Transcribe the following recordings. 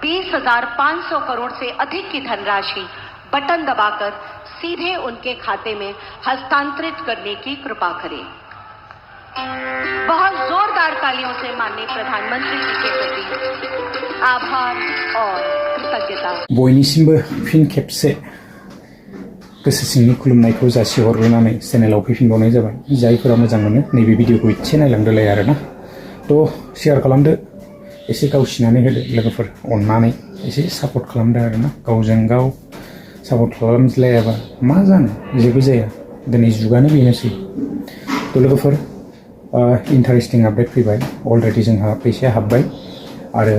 20,500 करोड़ से अधिक की धनराशि बटन दबाकर सीधे उनके खाते में हस्तांतरित करने की कृपा करें। बहुत जोरदार तालियों से माननीय प्रधानमंत्री जी के प्रति आभार और कृतज्ञता। बयनिसिमबो फिन खेबसे गोसो सिंनि खुलुमनायखौ जासिहरग्रोनानै चेनेलाव फैफिनबावनाय जाबाय। जायफोरा मोजां मोनो नैबे भिडिअखौ एसे नायलांदोलाय आरोना। थ' शेयार खालामदो, एसे गावसिनानै होदो लोगोफोर, अननानै एसे सापर्ट खालामदो आरोना। गावजों गाव सापर्ट खालामज्लायाबा मा जानो, जेबो जाया। दिनै जुगानो बेनोसै। थ' लोगोफोर, इन्टारेस्टिं आपडेट फैबाय। अलरेडि जोंहा फैसाया हाबबाय आरो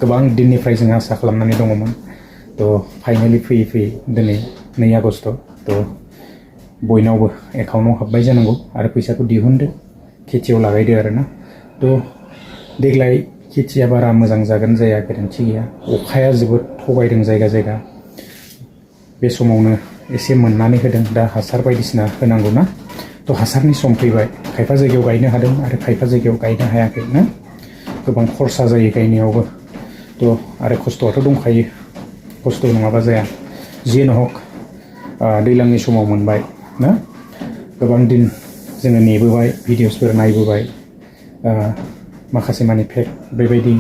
गोबां दिननिफ्राय जों आसा खालामनानै दङमोन। थ' फाइनालि फैयै फैयै दिनै 2 आगस्ट'। थ' बयनावबो एकाउन्टआव हाबबाय जानांगौ आरो फैसाखौ दिहुनदो, खेथियाव लागायदो आरोना। थ' देग्लाय खेथिया बारा मोजां जागोन जाया गेरेन्थि गैया। अखाया जोबोद थगायदों जायगा जायगा। बे समावनो एसे मोननानै होदों, दा हासार बायदिसिना होनांगौ ना। थ' हासारनि सम फैबाय। खायफा जायगायाव गायनो हादों आरो खायफा जायगायाव गायनो हायाखै ना। गोबां खरसा जायो गायनायावबो। थ' आरो खस्थ'आथ' दंखायो, खस्थ' नङाबा जाया। जियानो हक, दैज्लांनि समाव मोनबाय ना। गोबां दिन जोङो नेबोबाय, भिडिअसफोर नायबोबाय, माखासे मानि फेक बेबायदि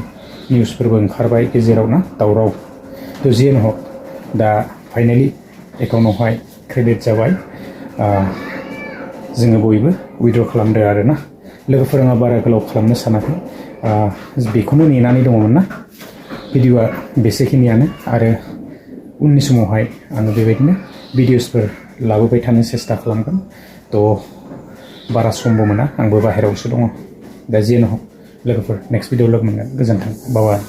निउसफोरबो ओंखारबाय गेजेराव ना, दावराव। थ' जियानो हक, दा फाइनालि एकाउन्टआवहाय क्रेडिट जाबाय। जोङो बयबो उइड्र खालामदो आरोना। लोगोफोर, आंहा बारा गोलाव खालामनो सानाखै, बेखौनो नेनानै दङमोन ना। भिडिअआ बेसेखिनियानो आरो उननि समावहाय आङो बेबायदिनो भिडिअसफोर लाबोबाय थानो सेस्था खालामगोन। थ' बारा समबो मोना, आंबो बाहेरायावसो दङ। दा जियानो हक लोगोफोर, नेक्स्ट भिडिअ लोगो मोनगोन। गोजोन्थों, बाय।